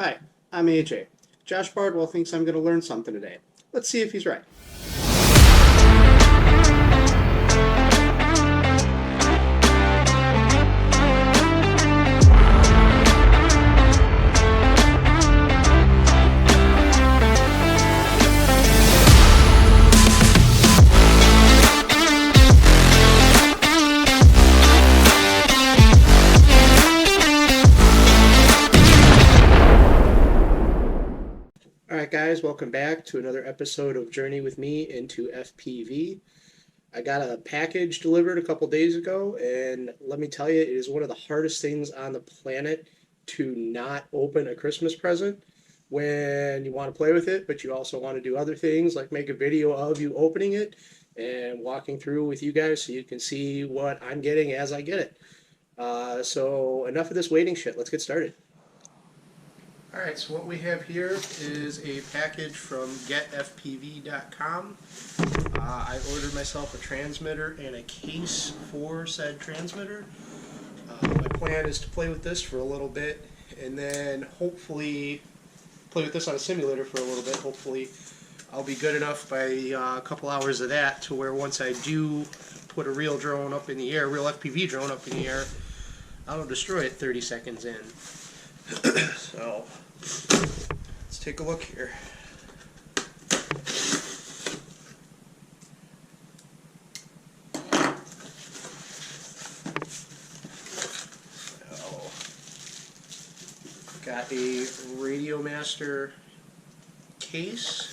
Hi, I'm AJ. Josh Bardwell thinks I'm going to learn something today. Let's see if he's right. Alright guys, welcome back to another episode of Journey with me into FPV. I got a package delivered a couple days ago, and let me tell you, it is one of the hardest things on the planet to not open a Christmas present when you want to play with it, but you also want to do other things like make a video of you opening it and walking through with you guys so you can see what I'm getting as I get it. So enough of this waiting shit, let's get started. Alright, so what we have here is a package from getfpv.com. I ordered myself a transmitter and a case for said transmitter. My plan is to play with this for a little bit and then hopefully play with this on a simulator for a little bit. Hopefully I'll be good enough by a couple hours of that to where once I do put a real drone up in the air, real FPV drone up in the air, I'll destroy it 30 seconds in. So, let's take a look here. So, got a Radio Master case.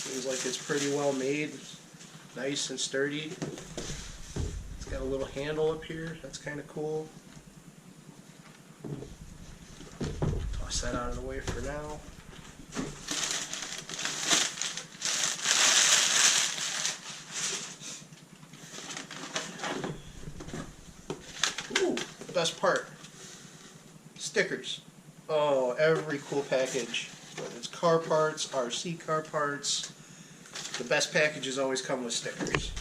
Seems like it's pretty well made, nice and sturdy. Got a little handle up here, that's kind of cool. Toss that out of the way for now. Ooh, best part. Stickers. Oh, every cool package. Whether it's car parts, RC car parts, the best packages always come with stickers.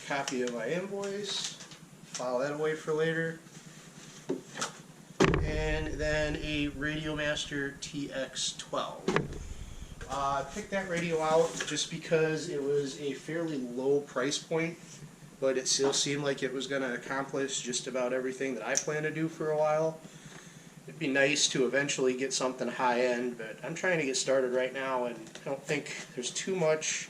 Copy of my invoice, file that away for later, and then a Radio Master TX12. I picked that radio out just because it was a fairly low price point, but it still seemed like it was going to accomplish just about everything that I plan to do for a while. It'd be nice to eventually get something high-end, but I'm trying to get started right now, and I don't think there's too much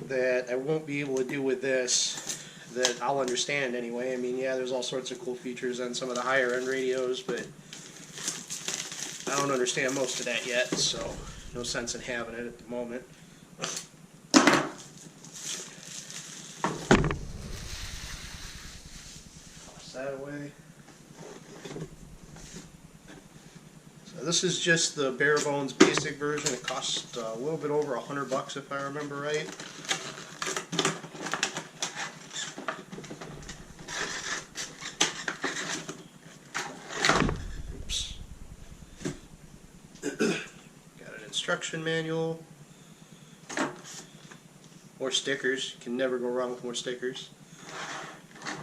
that I won't be able to do with this that I'll understand anyway. I mean, yeah, there's all sorts of cool features on some of the higher end radios, but I don't understand most of that yet, so no sense in having it at the moment. Toss that away. So this is just the bare bones basic version. It costs a little bit over $100 if I remember right. Got an instruction manual, more stickers, you can never go wrong with more stickers,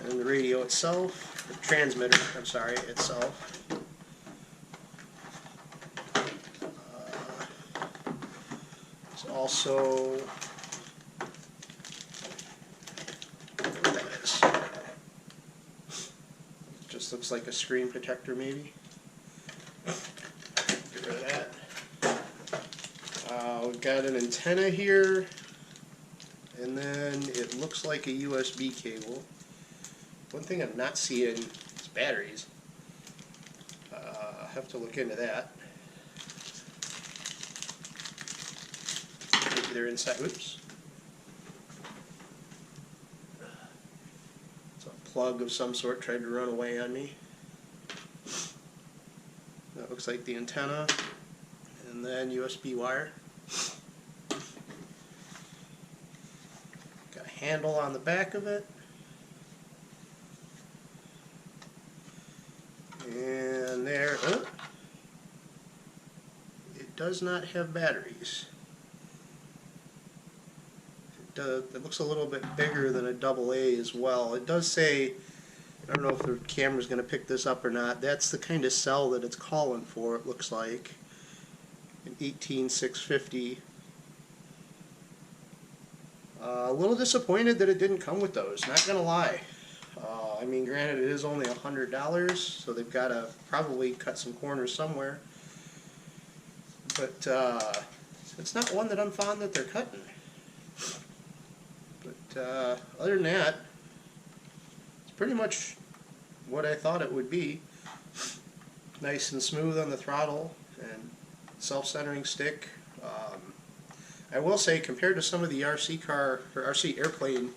and the radio itself, the transmitter, I'm sorry, itself. It's also, what that is, just looks like a screen protector maybe. Get rid of that. We've got an antenna here, and then it looks like a USB cable. One thing I'm not seeing is batteries. I'll have to look into that. Maybe they're inside. Oops. It's a plug of some sort tried to run away on me. That looks like the antenna, and then USB wire. Got a handle on the back of it. And there, it does not have batteries. it looks a little bit bigger than a AA as well. It does say, I don't know if the camera's going to pick this up or not, that's the kind of cell that it's calling for, it looks like. An 18650. A little disappointed that it didn't come with those, not going to lie. I mean, granted, it is only $100, so they've got to probably cut some corners somewhere. But it's not one that I'm fond that they're cutting. But other than that, it's pretty much what I thought it would be. Nice and smooth on the throttle and self-centering stick. I will say, compared to some of the RC car or RC airplane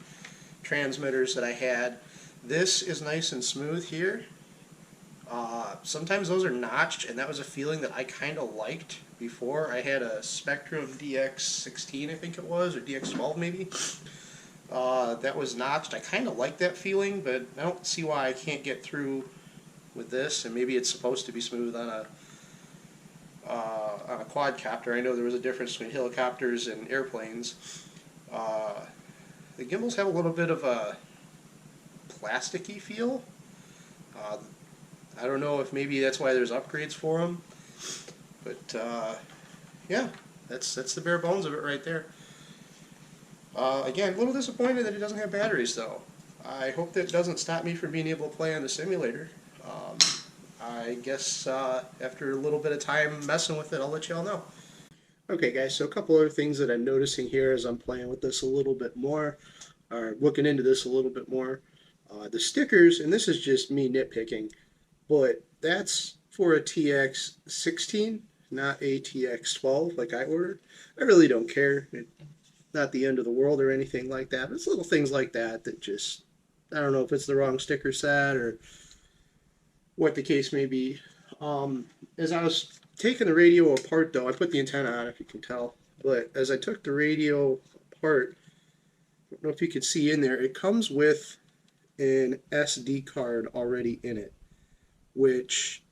transmitters that I had, this is nice and smooth here. Sometimes those are notched, and that was a feeling that I kind of liked before. I had a Spectrum DX16, I think it was, or DX12 maybe. That was notched. I kind of like that feeling, but I don't see why I can't get through with this. And maybe it's supposed to be smooth on a quadcopter. I know there was a difference between helicopters and airplanes. The gimbals have a little bit of a plasticky feel. I don't know if maybe that's why there's upgrades for them, but yeah, that's the bare bones of it right there. Again, a little disappointed that it doesn't have batteries though. I hope that doesn't stop me from being able to play on the simulator. I guess after a little bit of time messing with it, I'll let you all know. Okay guys, so a couple other things that I'm noticing here as I'm playing with this a little bit more, or looking into this a little bit more. The stickers, and this is just me nitpicking, but that's for a TX16, not a TX12 like I ordered. I really don't care. It's not the end of the world or anything like that. It's little things like that that just, I don't know if it's the wrong sticker set or what the case may be. As I was taking the radio apart though, I put the antenna on if you can tell, but as I took the radio apart, I don't know if you can see in there, it comes with an SD card already in it, which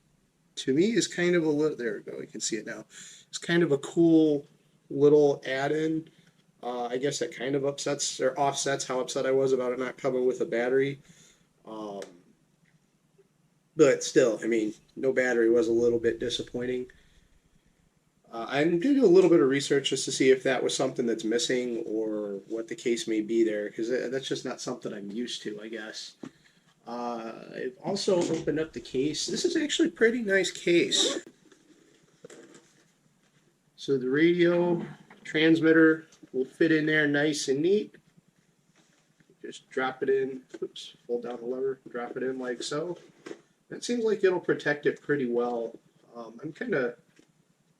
to me is kind of a little, there we go, you can see it now. It's kind of a cool little add-in. I guess that kind of upsets or offsets how upset I was about it not coming with a battery. But still, I mean, no battery was a little bit disappointing. I'm going to do a little bit of research just to see if that was something that's missing or what the case may be there, because that's just not something I'm used to, I guess. I've also opened up the case. This is actually a pretty nice case. So the radio transmitter will fit in there nice and neat. Just drop it in, oops, fold down the lever, drop it in like so. It seems like it'll protect it pretty well. I'm kind of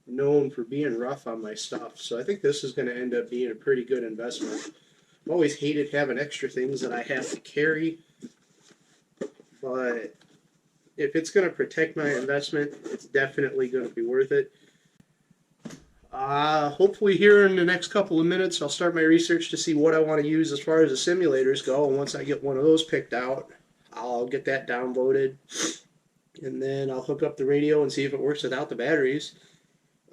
known for being rough on my stuff, so I think this is going to end up being a pretty good investment. I've always hated having extra things that I have to carry, but if it's going to protect my investment, it's definitely going to be worth it. Hopefully here in the next couple of minutes I'll start my research to see what I want to use as far as the simulators go, and once I get one of those picked out, I'll get that downloaded, and then I'll hook up the radio and see if it works without the batteries.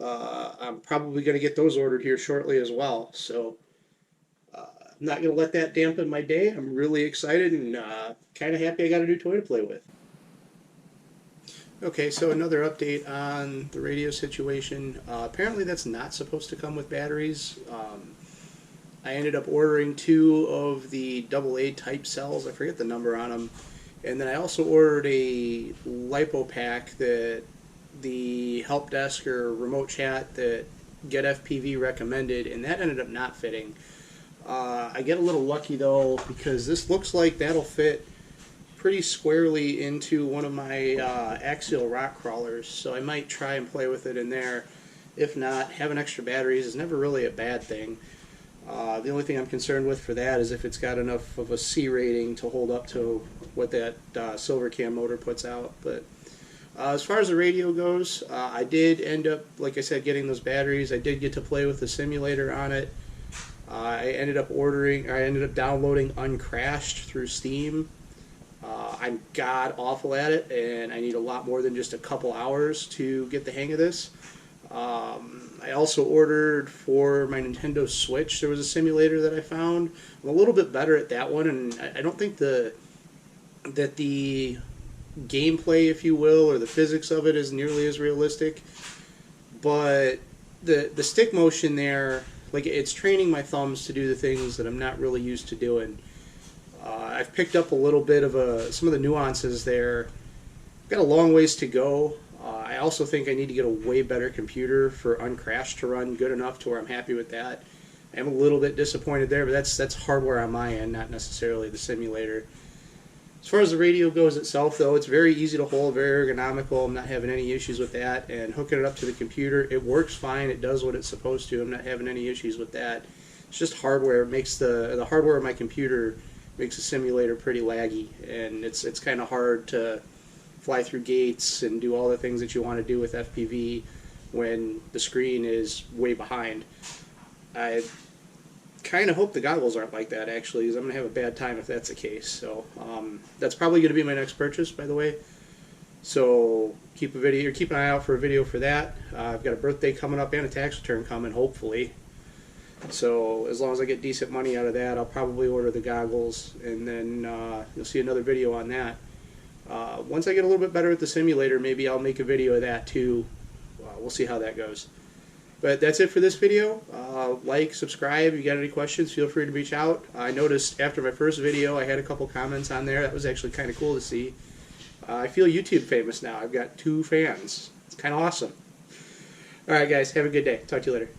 I'm probably going to get those ordered here shortly as well, so I'm not going to let that dampen my day. I'm really excited and kind of happy I got a new toy to play with. Okay, so another update on the radio situation. Apparently that's not supposed to come with batteries. I ended up ordering 2 of the AA type cells. I forget the number on them. And then I also ordered a LiPo pack that the help desk or remote chat that Get FPV recommended, and that ended up not fitting. I get a little lucky though, because this looks like that'll fit pretty squarely into one of my axial rock crawlers, so I might try and play with it in there. If not, having extra batteries is never really a bad thing. The only thing I'm concerned with for that is if it's got enough of a C rating to hold up to what that silver cam motor puts out. But as far as the radio goes, I did end up, like I said, getting those batteries. I did get to play with the simulator on it. I ended up downloading Uncrashed through Steam. I'm god awful at it, and I need a lot more than just a couple hours to get the hang of this. I also ordered for my Nintendo Switch. There was a simulator that I found. I'm a little bit better at that one, and I don't think that the gameplay, if you will, or the physics of it is nearly as realistic. But the stick motion there, like, it's training my thumbs to do the things that I'm not really used to doing. I've picked up a little bit of some of the nuances there. I've got a long ways to go. I also think I need to get a way better computer for Uncrash to run good enough to where I'm happy with that. I'm a little bit disappointed there, but that's hardware on my end, not necessarily the simulator. As far as the radio goes itself, though, it's very easy to hold, very ergonomical. I'm not having any issues with that. And hooking it up to the computer, it works fine. It does what it's supposed to. I'm not having any issues with that. It's just hardware. It makes the hardware of my computer makes the simulator pretty laggy, and it's kind of hard to fly through gates and do all the things that you want to do with FPV when the screen is way behind. I kind of hope the goggles aren't like that, actually, because I'm going to have a bad time if that's the case. So that's probably going to be my next purchase, by the way. So keep an eye out for a video for that. I've got a birthday coming up and a tax return coming, hopefully. So as long as I get decent money out of that, I'll probably order the goggles, and then you'll see another video on that. Once I get a little bit better at the simulator, maybe I'll make a video of that too. We'll see how that goes. But that's it for this video. Like, subscribe. If you got any questions, feel free to reach out. I noticed after my first video I had a couple comments on there. That was actually kind of cool to see. I feel YouTube famous now. I've got 2 fans. It's kind of awesome. Alright guys, have a good day. Talk to you later.